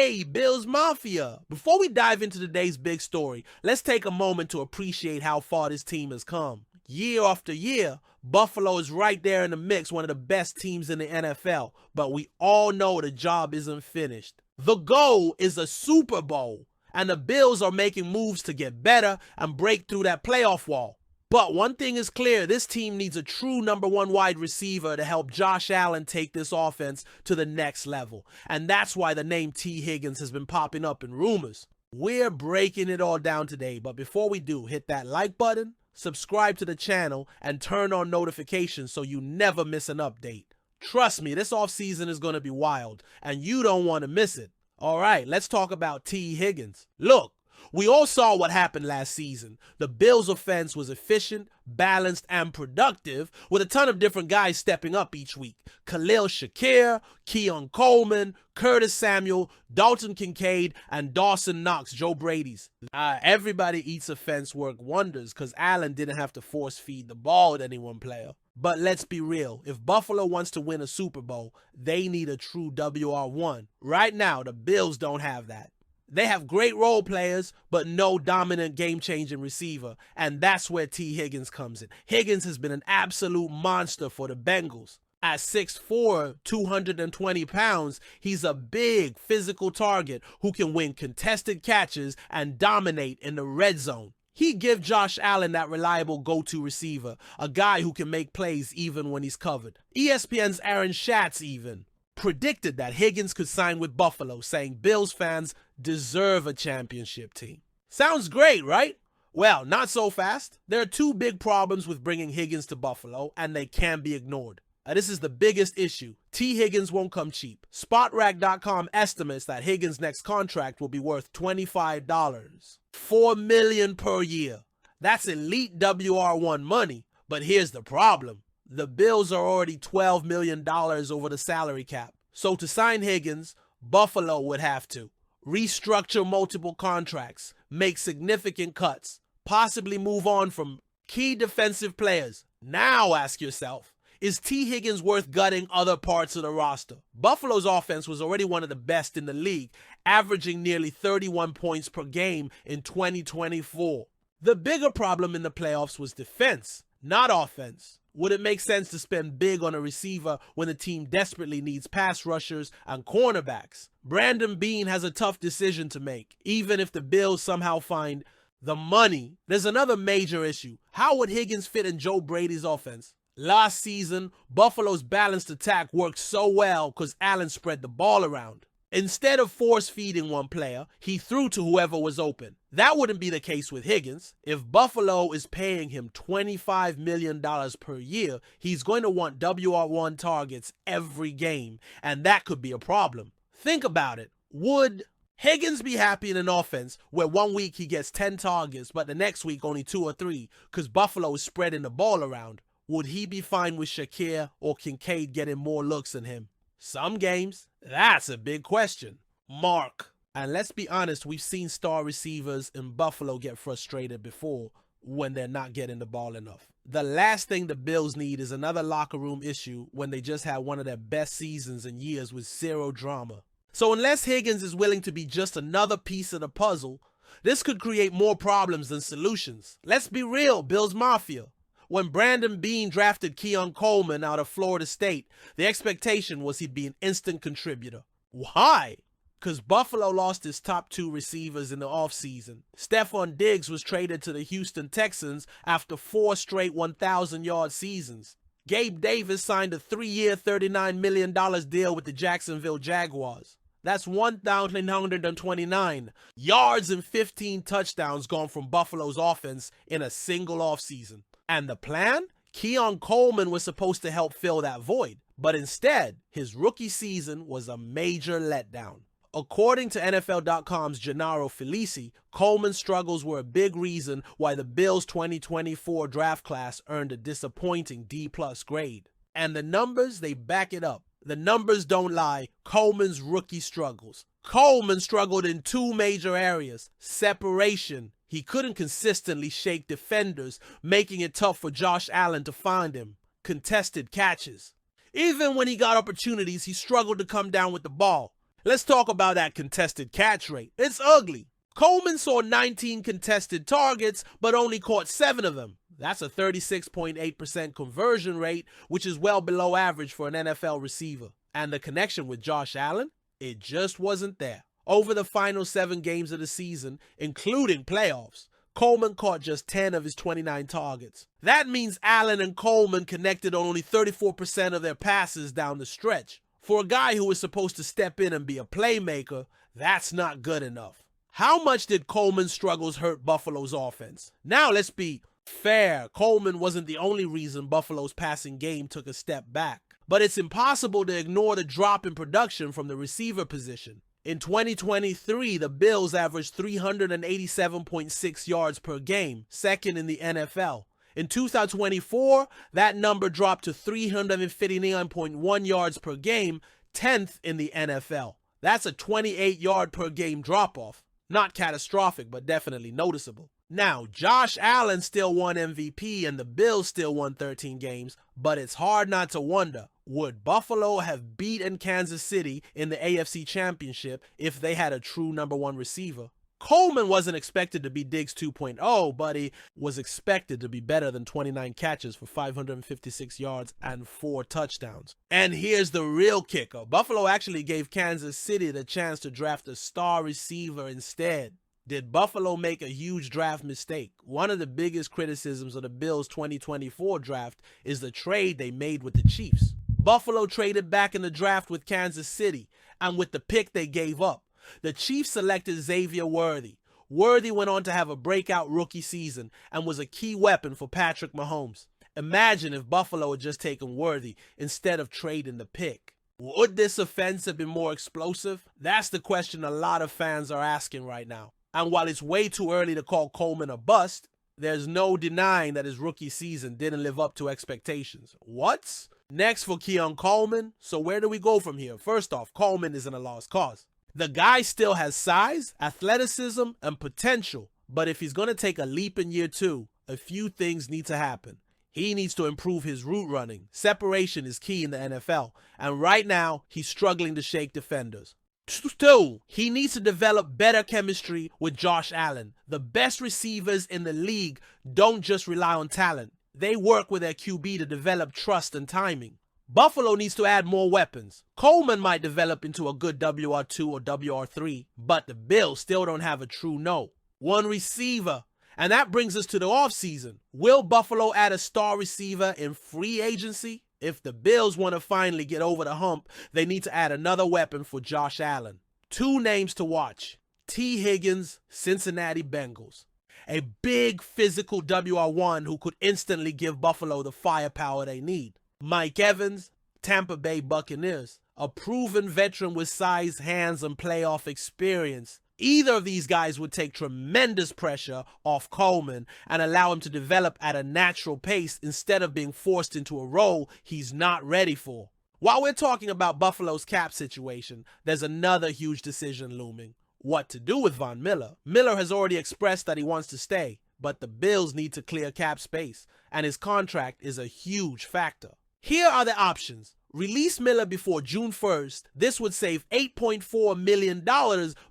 Hey, Bills Mafia! Before we dive into today's big story, let's take a moment to appreciate how far this team has come. Year after year, Buffalo is right there in the mix, one of the best teams in the NFL, but we all know the job isn't finished. The goal is a Super Bowl, and the Bills are making moves to get better and break through that playoff wall. But one thing is clear, this team needs a true number one wide receiver to help Josh Allen take this offense to the next level. And that's why the name Tee Higgins has been popping up in rumors. We're breaking it all down today, but before we do, hit that like button, subscribe to the channel, and turn on notifications so you never miss an update. Trust me, this offseason is going to be wild, and you don't want to miss it. All right, let's talk about Tee Higgins. Look, we all saw what happened last season. The Bills' offense was efficient, balanced, and productive, with a ton of different guys stepping up each week. Khalil Shakir, Keon Coleman, Curtis Samuel, Dalton Kincaid, and Dawson Knox, Joe Brady's. Everybody eats offense work wonders because Allen didn't have to force feed the ball to any one player. But let's be real, if Buffalo wants to win a Super Bowl, they need a true WR1. Right now, the Bills don't have that. They have great role players, but no dominant game-changing receiver, and that's where Tee Higgins comes in. Higgins has been an absolute monster for the Bengals. At 6'4", 220 pounds, he's a big physical target who can win contested catches and dominate in the red zone. He gives Josh Allen that reliable go-to receiver, a guy who can make plays even when he's covered. ESPN's Aaron Schatz even predicted that Higgins could sign with Buffalo, saying Bills fans deserve a championship team. Sounds great, right? Well, not so fast. There are two big problems with bringing Higgins to Buffalo, and they can't be ignored. This is the biggest issue. Tee Higgins won't come cheap. Spotrac.com estimates that Higgins' next contract will be worth $25. $4 million per year. That's elite WR1 money, but here's the problem. The Bills are already $12 million over the salary cap. So to sign Higgins, Buffalo would have to restructure multiple contracts, make significant cuts, possibly move on from key defensive players. Now ask yourself, is Tee Higgins worth gutting other parts of the roster? Buffalo's offense was already one of the best in the league, averaging nearly 31 points per game in 2024. The bigger problem in the playoffs was defense, not offense. Would it make sense to spend big on a receiver when the team desperately needs pass rushers and cornerbacks? Brandon Beane has a tough decision to make, even if the Bills somehow find the money. There's another major issue. How would Higgins fit in Joe Brady's offense? Last season, Buffalo's balanced attack worked so well because Allen spread the ball around. Instead of force-feeding one player, he threw to whoever was open. That wouldn't be the case with Higgins. If Buffalo is paying him $25 million per year, he's going to want WR1 targets every game, and that could be a problem. Think about it. Would Higgins be happy in an offense where one week he gets 10 targets, but the next week only 2 or 3 because Buffalo is spreading the ball around? Would he be fine with Shakir or Kincaid getting more looks than him? Some games. That's a big question. Mark. And let's be honest, we've seen star receivers in Buffalo get frustrated before when they're not getting the ball enough. The last thing the Bills need is another locker room issue when they just had one of their best seasons in years with zero drama. So unless Higgins is willing to be just another piece of the puzzle, this could create more problems than solutions. Let's be real, Bills Mafia. When Brandon Beane drafted Keon Coleman out of Florida State, the expectation was he'd be an instant contributor. Why? Because Buffalo lost its top 2 receivers in the offseason. Stephon Diggs was traded to the Houston Texans after 4 straight 1,000-yard seasons. Gabe Davis signed a 3-year, $39 million deal with the Jacksonville Jaguars. That's 1,929 yards and 15 touchdowns gone from Buffalo's offense in a single offseason. And the plan? Keon Coleman was supposed to help fill that void, but instead, his rookie season was a major letdown. According to NFL.com's Gennaro Felici, Coleman's struggles were a big reason why the Bills' 2024 draft class earned a disappointing D+ grade. And the numbers, they back it up. The numbers don't lie. Coleman's rookie struggles. Coleman struggled in 2 major areas. Separation. He couldn't consistently shake defenders, making it tough for Josh Allen to find him. Contested catches. Even when he got opportunities, he struggled to come down with the ball. Let's talk about that contested catch rate. It's ugly. Coleman saw 19 contested targets, but only caught 7 of them. That's a 36.8% conversion rate, which is well below average for an NFL receiver. And the connection with Josh Allen? It just wasn't there. Over the final 7 games of the season, including playoffs, Coleman caught just 10 of his 29 targets. That means Allen and Coleman connected on only 34% of their passes down the stretch. For a guy who is supposed to step in and be a playmaker, that's not good enough. How much did Coleman's struggles hurt Buffalo's offense? Now let's be fair. Coleman wasn't the only reason Buffalo's passing game took a step back. But it's impossible to ignore the drop in production from the receiver position. In 2023, the Bills averaged 387.6 yards per game, second in the NFL. In 2024, that number dropped to 359.1 yards per game, 10th in the NFL. That's a 28-yard per game drop-off. Not catastrophic, but definitely noticeable. Now, Josh Allen still won MVP and the Bills still won 13 games, but it's hard not to wonder, would Buffalo have beaten Kansas City in the AFC Championship if they had a true number 1 receiver? Coleman wasn't expected to be Diggs 2.0, but he was expected to be better than 29 catches for 556 yards and 4 touchdowns. And here's the real kicker. Buffalo actually gave Kansas City the chance to draft a star receiver instead. Did Buffalo make a huge draft mistake? One of the biggest criticisms of the Bills' 2024 draft is the trade they made with the Chiefs. Buffalo traded back in the draft with Kansas City, and with the pick they gave up, the Chiefs selected Xavier Worthy. Worthy went on to have a breakout rookie season and was a key weapon for Patrick Mahomes. Imagine if Buffalo had just taken Worthy instead of trading the pick. Would this offense have been more explosive? That's the question a lot of fans are asking right now. And while it's way too early to call Coleman a bust, there's no denying that his rookie season didn't live up to expectations. What's next for Keon Coleman? So where do we go from here? First off, Coleman isn't a lost cause. The guy still has size, athleticism, and potential. But if he's going to take a leap in year 2, a few things need to happen. He needs to improve his route running. Separation is key in the NFL. And right now, he's struggling to shake defenders. 2, he needs to develop better chemistry with Josh Allen. The best receivers in the league don't just rely on talent. They work with their QB to develop trust and timing. Buffalo needs to add more weapons. Coleman might develop into a good WR2 or WR3, but the Bills still don't have a true no. 1 receiver. And that brings us to the offseason. Will Buffalo add a star receiver in free agency? If the Bills want to finally get over the hump, they need to add another weapon for Josh Allen. 2 names to watch. T. Higgins, Cincinnati Bengals. A big physical WR1 who could instantly give Buffalo the firepower they need. Mike Evans, Tampa Bay Buccaneers. A proven veteran with size, hands, and playoff experience. Either of these guys would take tremendous pressure off Coleman and allow him to develop at a natural pace instead of being forced into a role he's not ready for. While we're talking about Buffalo's cap situation, there's another huge decision looming. What to do with Von Miller? Miller has already expressed that he wants to stay, but the Bills need to clear cap space, and his contract is a huge factor. Here are the options. Release Miller before June 1st. This would save $8.4 million,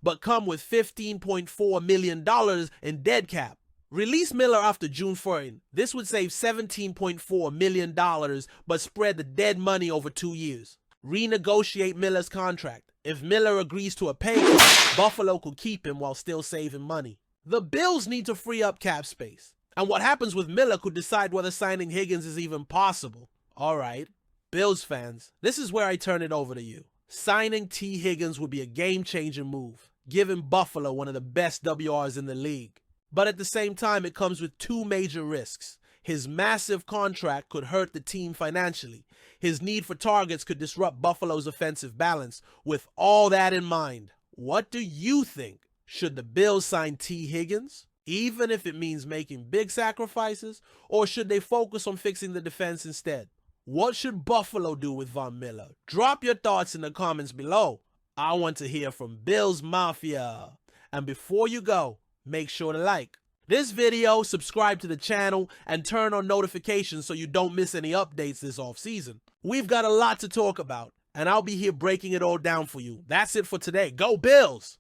but come with $15.4 million in dead cap. Release Miller after June 1st. This would save $17.4 million, but spread the dead money over 2 years. Renegotiate Miller's contract. If Miller agrees to a pay cut, Buffalo could keep him while still saving money. The Bills need to free up cap space. And what happens with Miller could decide whether signing Higgins is even possible. All right. Bills fans, this is where I turn it over to you. Signing T. Higgins would be a game-changing move, giving Buffalo one of the best WRs in the league. But at the same time, it comes with 2 major risks. His massive contract could hurt the team financially. His need for targets could disrupt Buffalo's offensive balance. With all that in mind, what do you think? Should the Bills sign T. Higgins, even if it means making big sacrifices, or should they focus on fixing the defense instead? What should Buffalo do with Von Miller? Drop your thoughts in the comments below. I want to hear from Bills Mafia. And before you go, make sure to like this video, subscribe to the channel, and turn on notifications so you don't miss any updates this offseason. We've got a lot to talk about. and I'll be here breaking it all down for you. That's it for today. Go Bills!